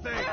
thing!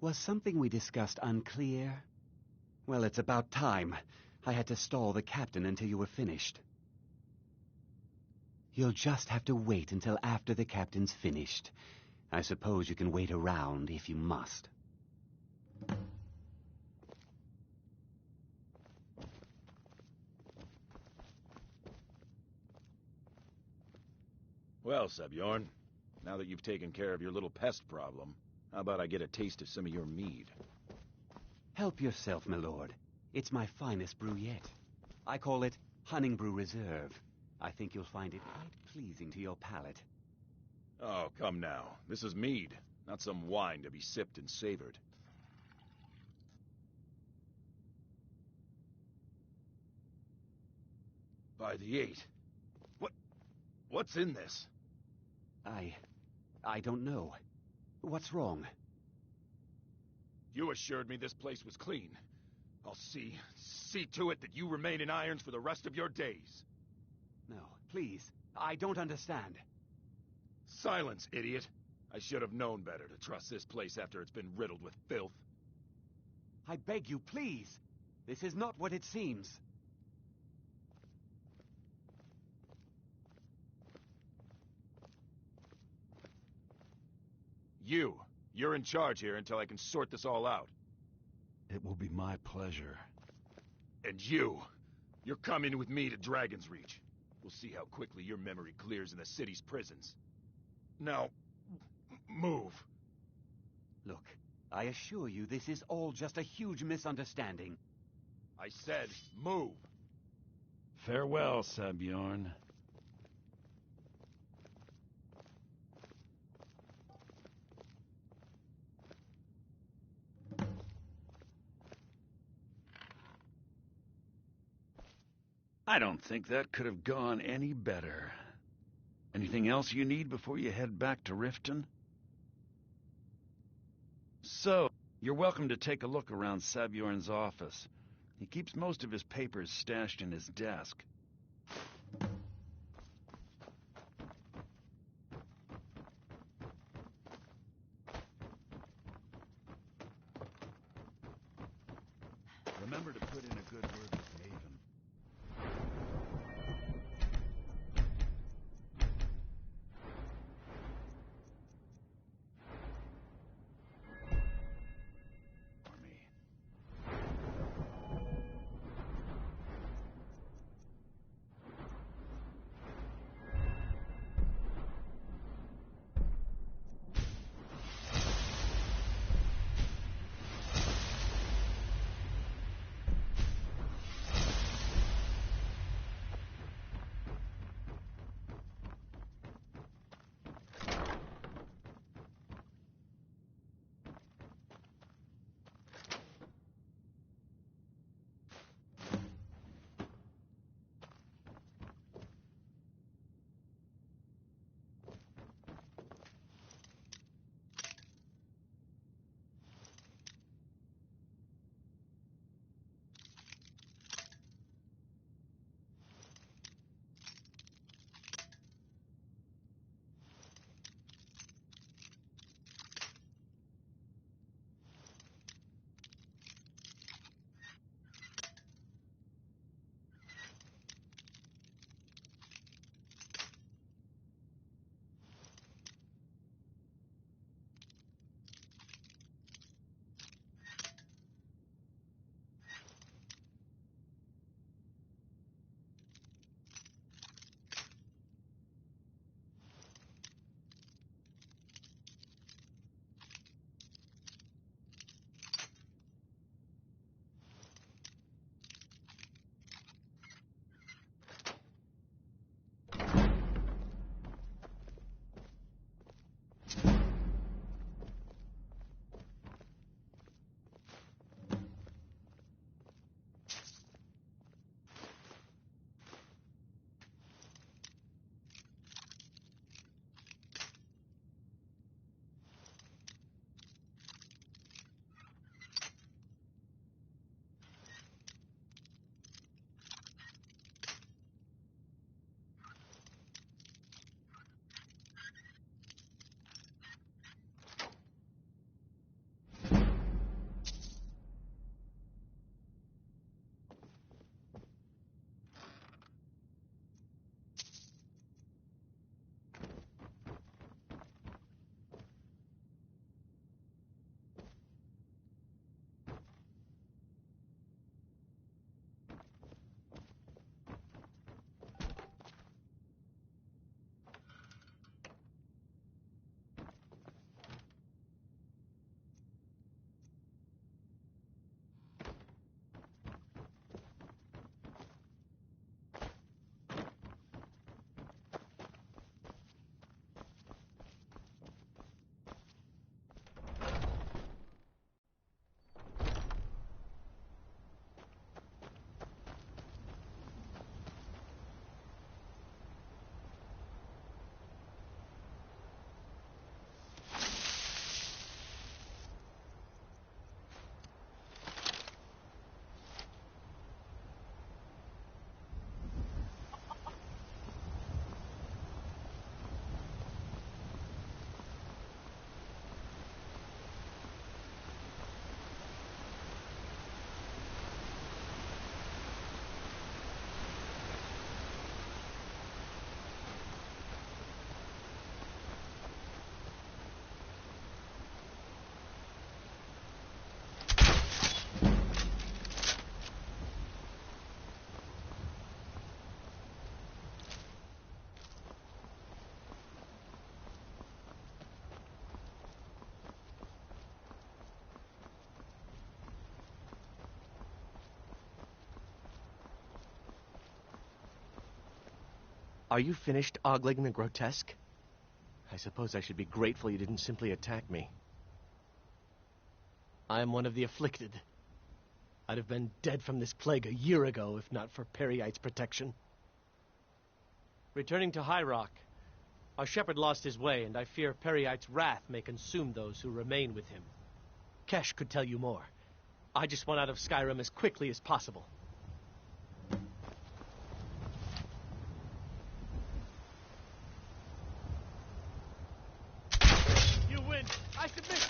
Was something we discussed unclear? Well, it's about time. I had to stall the captain until you were finished. You'll just have to wait until after the captain's finished. I suppose you can wait around if you must. Well, Sebjorn, now that you've taken care of your little pest problem, how about I get a taste of some of your mead? Help yourself, my lord. It's my finest brew yet. I call it Honningbrew Reserve. I think you'll find it quite pleasing to your palate. Oh, come now. This is mead, not some wine to be sipped and savored. By the 8. What's in this? I don't know. What's wrong? You assured me this place was clean. I'll see to it that you remain in irons for the rest of your days. No, please. I don't understand. Silence, idiot. I should have known better to trust this place after it's been riddled with filth. I beg you, please. This is not what it seems. You're in charge here until I can sort this all out. It will be my pleasure. And you're coming with me to Dragon's Reach. We'll see how quickly your memory clears in the city's prisons. Now, move. Look, I assure you this is all just a huge misunderstanding. I said, move! Farewell, Sabjorn. I don't think that could have gone any better. Anything else you need before you head back to Riften? So, you're welcome to take a look around Sabjorn's office. He keeps most of his papers stashed in his desk. Remember to put in a good word with Maven. For me. Are you finished ogling the grotesque? I suppose I should be grateful you didn't simply attack me. I am one of the afflicted. I'd have been dead from this plague a year ago if not for Peryite's protection. Returning to High Rock, our shepherd lost his way, and I fear Peryite's wrath may consume those who remain with him. Kesh could tell you more. I just want out of Skyrim as quickly as possible. You win! I submit!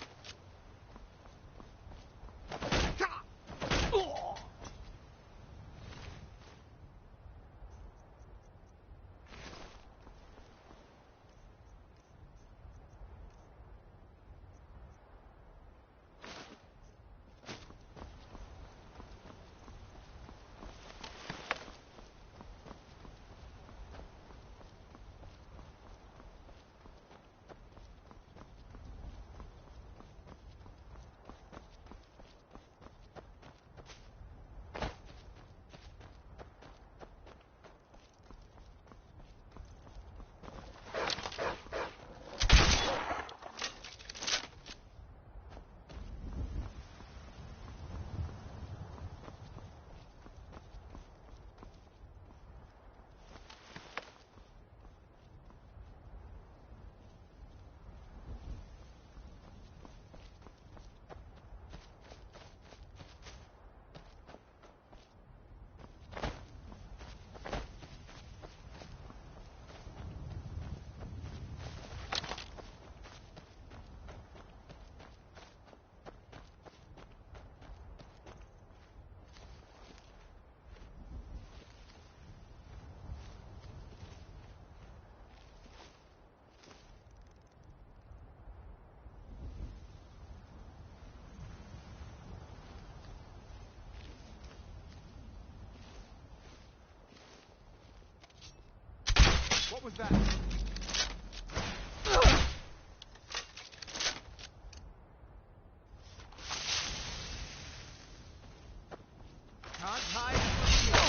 What was that? Can't hide from you.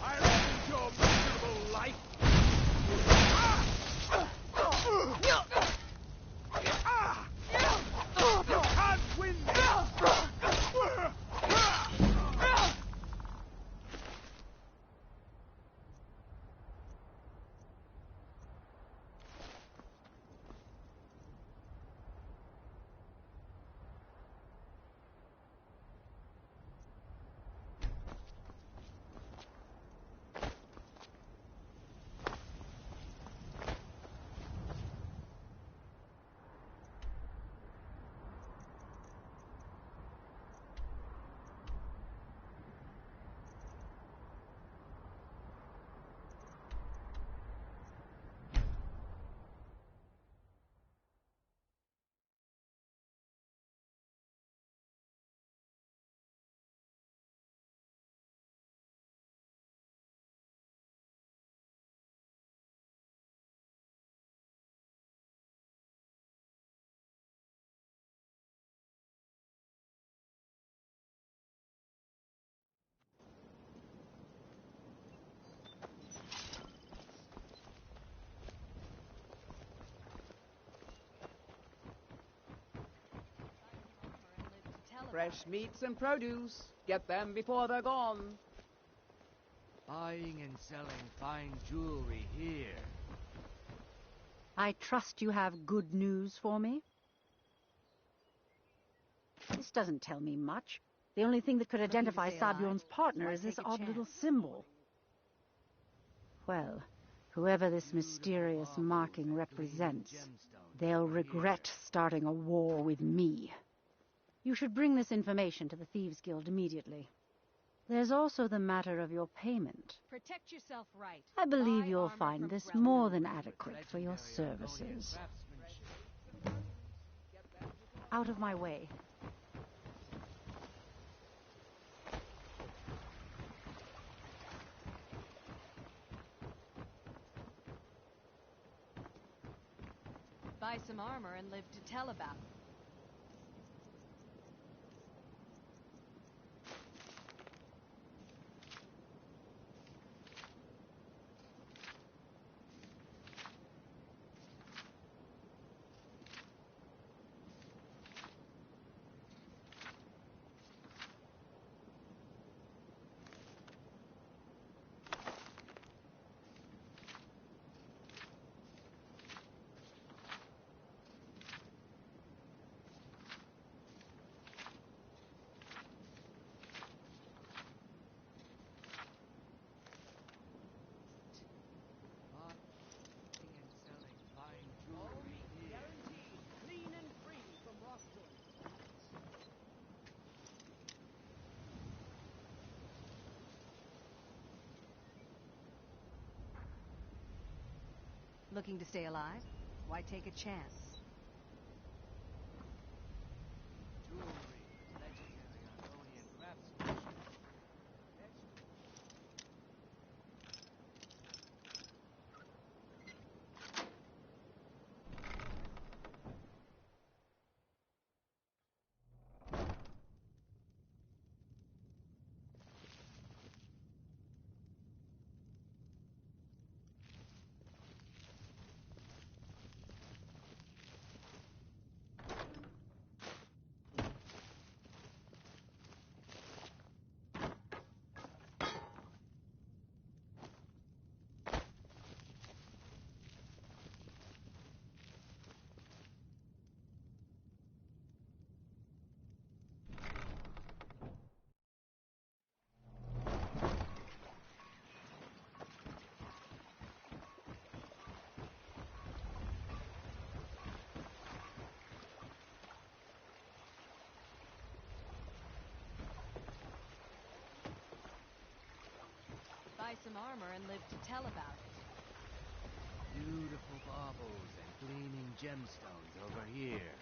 I'll end your miserable life. You can't win this. Fresh meats and produce. Get them before they're gone. Buying and selling fine jewelry here. I trust you have good news for me? This doesn't tell me much. The only thing that could identify Sabion's partner is this odd little symbol. Well, whoever this mysterious marking represents, they'll regret starting a war with me. You should bring this information to the Thieves Guild immediately. There's also the matter of your payment. Protect yourself right. I believe you'll find this more than adequate for your services. Out of my way. Buy some armor and live to tell about it. Looking to stay alive? Why take a chance? Jewelry, legendary Argonian craftsmanship. Buy some armor and live to tell about it. Beautiful baubles and gleaming gemstones over here.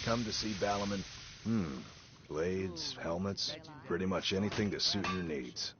Come to see Balaman? Blades, helmets, pretty much anything to suit your needs.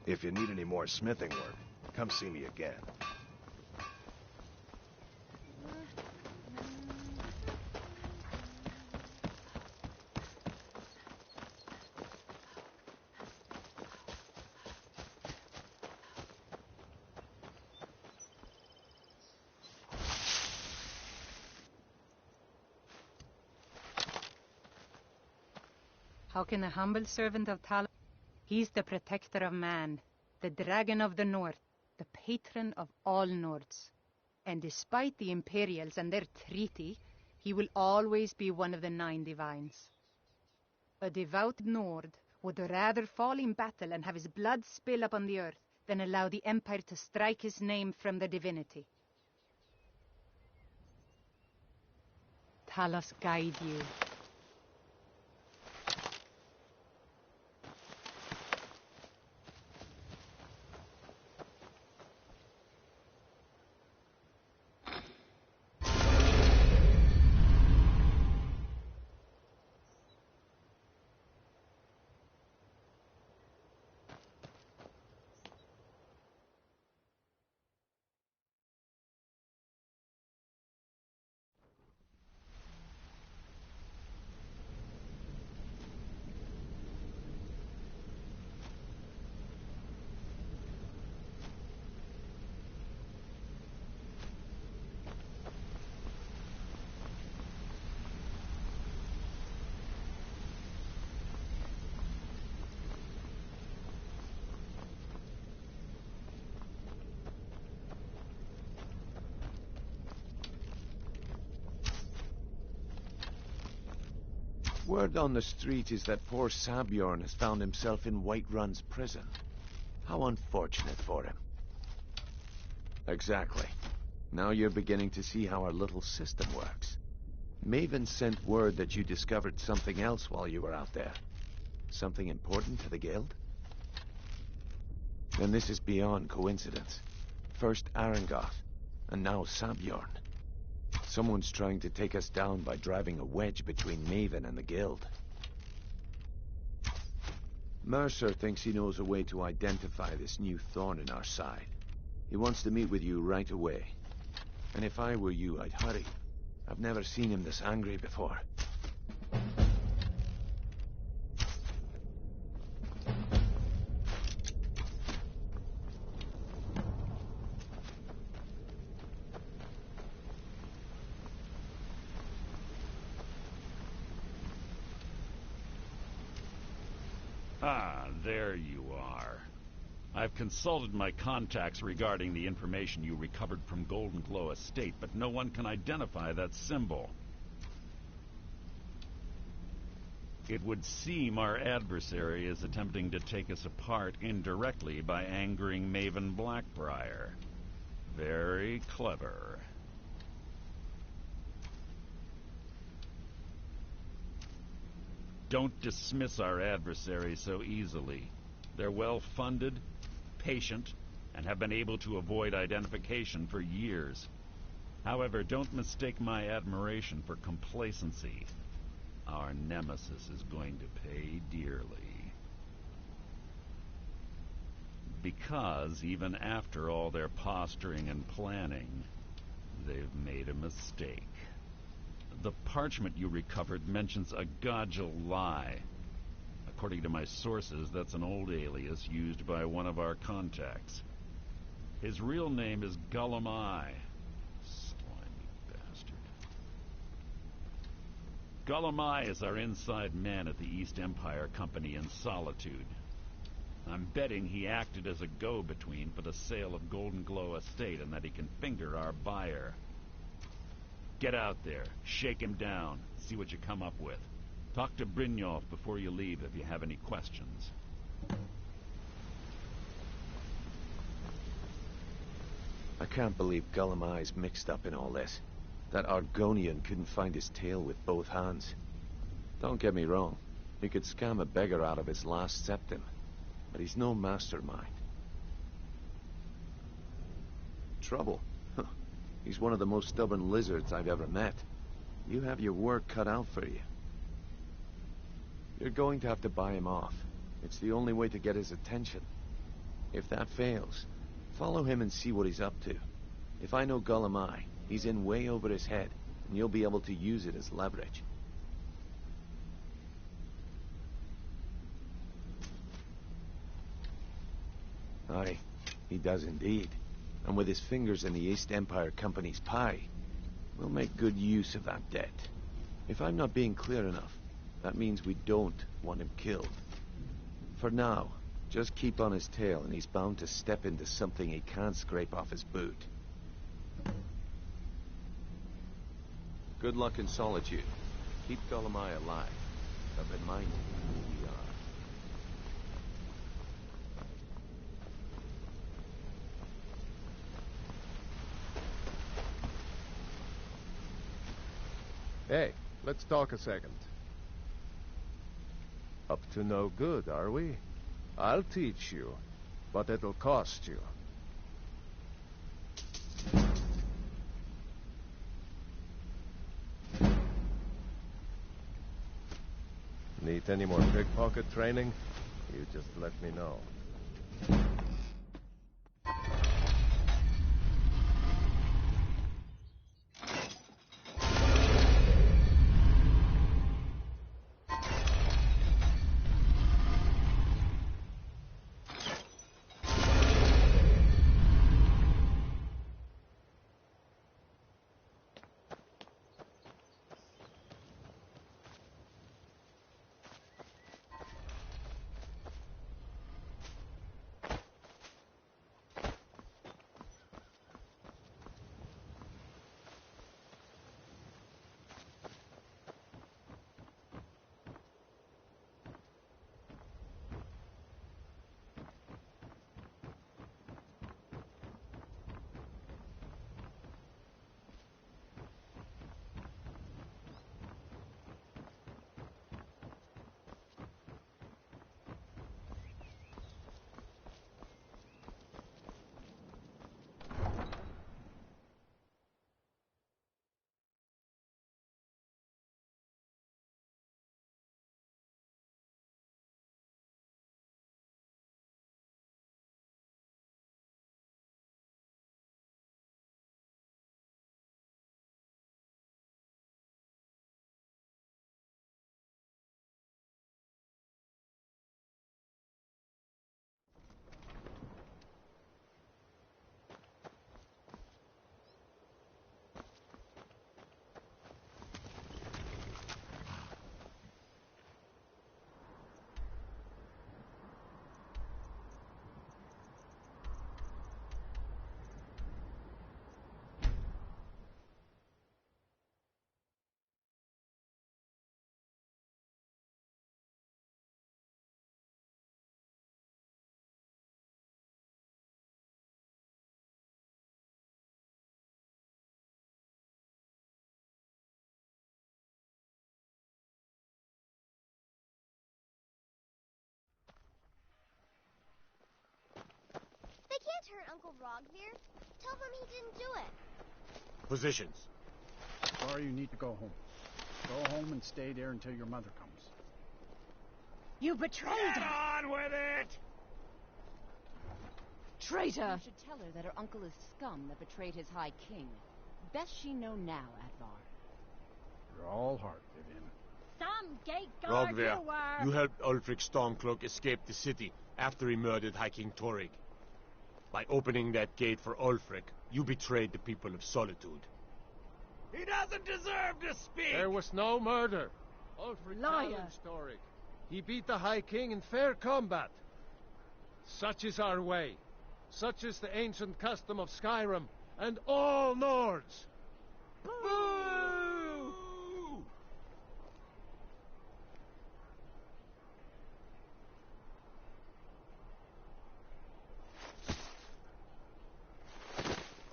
If you need any more smithing work, come see me again. How can a humble servant of Tal... He's the protector of man, the dragon of the north, the patron of all Nords. And despite the Imperials and their treaty, he will always be one of the 9 divines. A devout Nord would rather fall in battle and have his blood spill upon the earth than allow the Empire to strike his name from the divinity. Talos guide you. Word on the street is that poor Sabjorn has found himself in Whiterun's prison. How unfortunate for him. Exactly. Now you're beginning to see how our little system works. Maven sent word that you discovered something else while you were out there. Something important to the Guild? Then this is beyond coincidence. First Arangoth, and now Sabjorn. Someone's trying to take us down by driving a wedge between Maven and the Guild. Mercer thinks he knows a way to identify this new thorn in our side. He wants to meet with you right away. And if I were you, I'd hurry. I've never seen him this angry before. Ah, there you are. I've consulted my contacts regarding the information you recovered from Golden Glow Estate, but no one can identify that symbol. It would seem our adversary is attempting to take us apart indirectly by angering Maven Blackbriar. Very clever. Don't dismiss our adversary so easily. They're well-funded, patient, and have been able to avoid identification for years. However, don't mistake my admiration for complacency. Our nemesis is going to pay dearly. Because even after all their posturing and planning, they've made a mistake. The parchment you recovered mentions a Godjal lie. According to my sources, that's an old alias used by one of our contacts. His real name is Gullum Eye. Slimy bastard. Gullum Eye is our inside man at the East Empire Company in Solitude. I'm betting he acted as a go-between for the sale of Golden Glow Estate and that he can finger our buyer. Get out there, shake him down, see what you come up with. Talk to Brynjolf before you leave if you have any questions. I can't believe Gullum Eye's mixed up in all this. That Argonian couldn't find his tail with both hands. Don't get me wrong, he could scam a beggar out of his last septim, but he's no mastermind. Trouble? Huh. He's one of the most stubborn lizards I've ever met. You have your work cut out for you. You're going to have to buy him off. It's the only way to get his attention. If that fails, follow him and see what he's up to. If I know Gullum Eye, he's in way over his head, and you'll be able to use it as leverage. Aye, he does indeed. And with his fingers in the East Empire Company's pie, we'll make good use of that debt. If I'm not being clear enough, that means we don't want him killed. For now, just keep on his tail and he's bound to step into something he can't scrape off his boot. Good luck in Solitude. Keep Gullum Eye alive, but remind him who we are. Hey, let's talk a second. Up to no good, are we? I'll teach you, but it'll cost you. Need any more pickpocket training? You just let me know. Uncle Rogvir? Tell them he didn't do it. Positions. Sorry, you need to go home. Go home and stay there until your mother comes. You betrayed Get her! on with it! Traitor! You should tell her that her uncle is scum that betrayed his High King. Best she know now, Advar. You're all heart, Vivian. Some gate guard Rogvir, you were! you helped Ulfric Stormcloak escape the city after he murdered High King Torrig. By opening that gate for Ulfric, you betrayed the people of Solitude. He doesn't deserve to speak! There was no murder. Ulfric Liar. challenged Torrig. He beat the High King in fair combat. Such is our way. Such is the ancient custom of Skyrim and all Nords. Boo!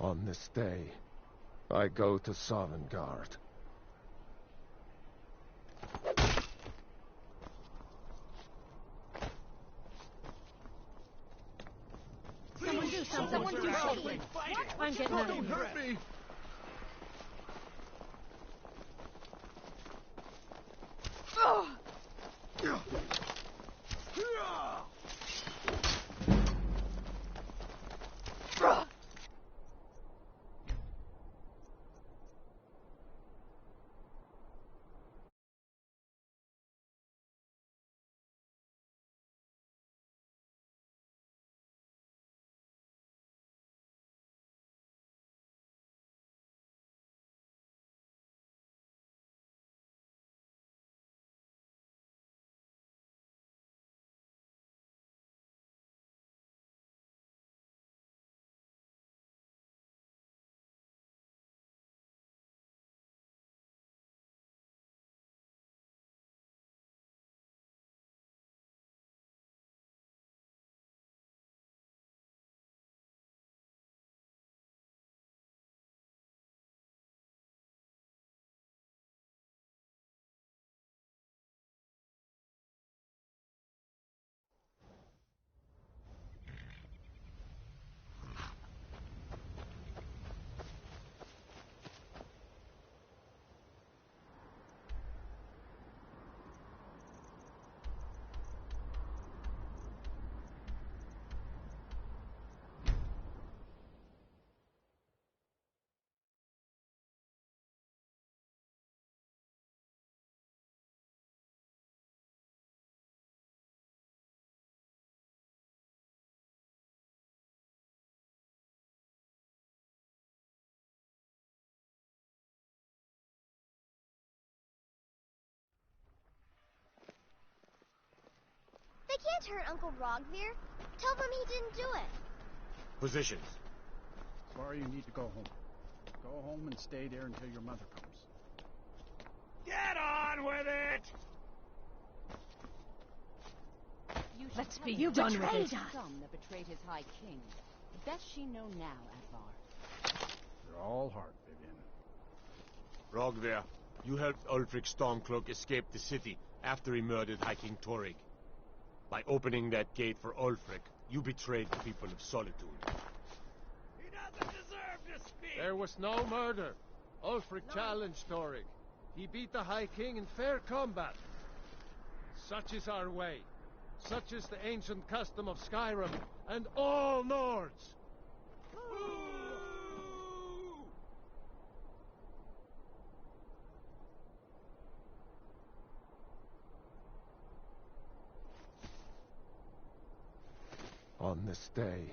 On this day, I go to Sovngarde. Someone do something! Someone do something! I'm getting out of here. Don't hurt me! They can't hurt Uncle Rogvir. Tell them he didn't do it. Positions. Sorry, you need to go home. Go home and stay there until your mother comes. Get on with it! Let's be done with it. Scum that betrayed his High King. Best she know now, Advar. You're all heart, Vivian. Rogvir, you helped Ulfric Stormcloak escape the city after he murdered High King Torrig. By opening that gate for Ulfric, you betrayed the people of Solitude. He doesn't deserve to speak! There was no murder. Ulfric challenged Torrig. He beat the High King in fair combat. Such is our way. Such is the ancient custom of Skyrim and all Nords. On this day,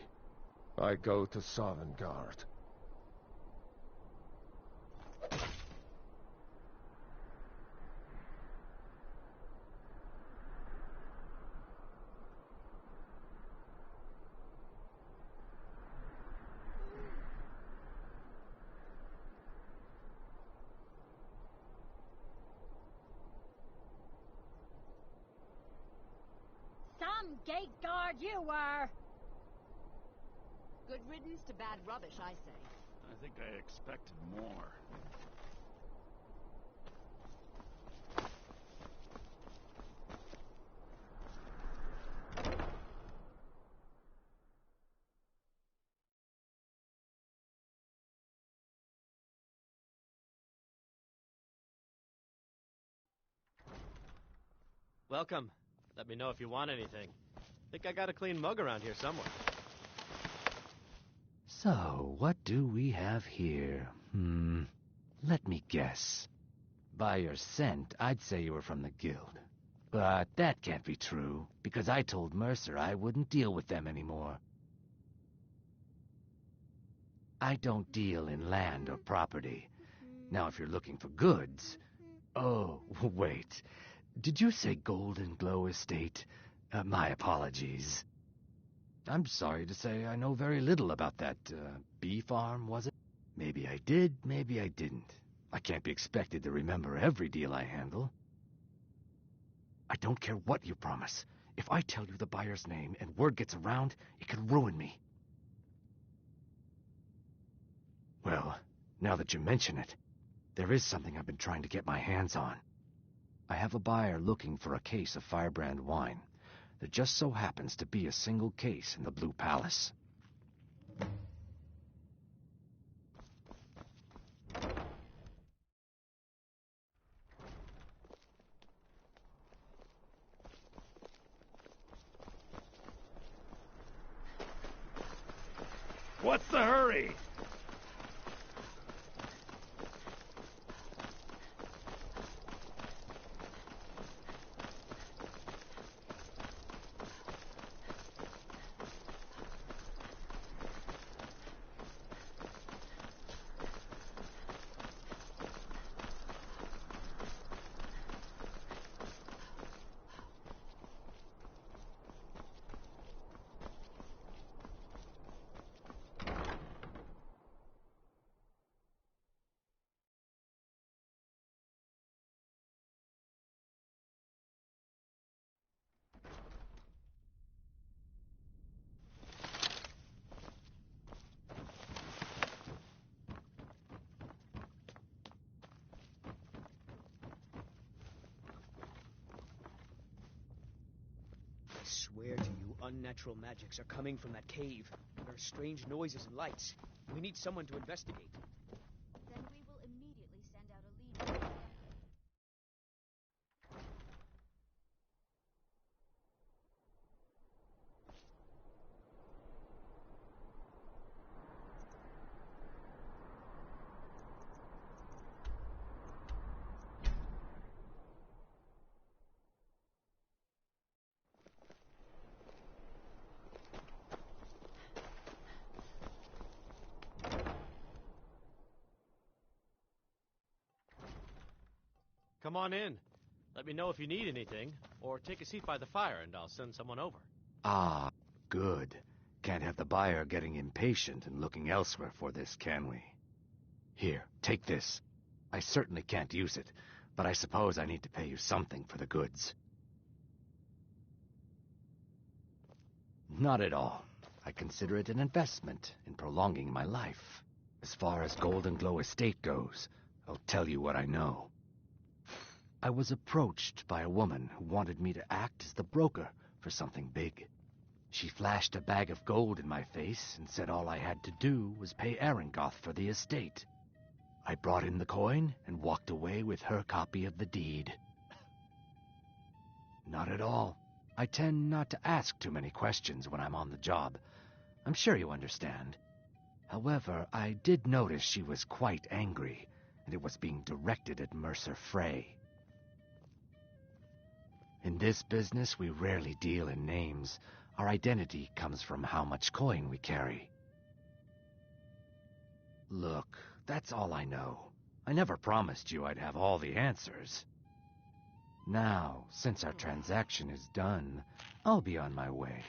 I go to Sovngarde. Some gate guard you were! Good riddance to bad rubbish, I say. I think I expected more. Welcome. Let me know if you want anything. Think I got a clean mug around here somewhere. So, what do we have here? Let me guess. By your scent, I'd say you were from the guild. But that can't be true, because I told Mercer I wouldn't deal with them anymore. I don't deal in land or property. Now, if you're looking for goods... Oh, wait. Did you say Golden Glow Estate? My apologies. I'm sorry to say I know very little about that, bee farm, was it? Maybe I did, maybe I didn't. I can't be expected to remember every deal I handle. I don't care what you promise. If I tell you the buyer's name and word gets around, it could ruin me. Well, now that you mention it, there is something I've been trying to get my hands on. I have a buyer looking for a case of Firebrand wine. There just so happens to be a single case in the Blue Palace. What's the hurry? I swear to you, unnatural magics are coming from that cave. There are strange noises and lights. We need someone to investigate. Then we will immediately send out a leader. Come on in. Let me know if you need anything, or take a seat by the fire and I'll send someone over. Ah, good. Can't have the buyer getting impatient and looking elsewhere for this, can we? Here, take this. I certainly can't use it, but I suppose I need to pay you something for the goods. Not at all. I consider it an investment in prolonging my life. As far as Golden Glow Estate goes, I'll tell you what I know. I was approached by a woman who wanted me to act as the broker for something big. She flashed a bag of gold in my face and said all I had to do was pay Arengoth for the estate. I brought in the coin and walked away with her copy of the deed. Not at all. I tend not to ask too many questions when I'm on the job. I'm sure you understand. However, I did notice she was quite angry, and it was being directed at Mercer Frey. In this business, we rarely deal in names. Our identity comes from how much coin we carry. Look, that's all I know. I never promised you I'd have all the answers. Now, since our transaction is done, I'll be on my way.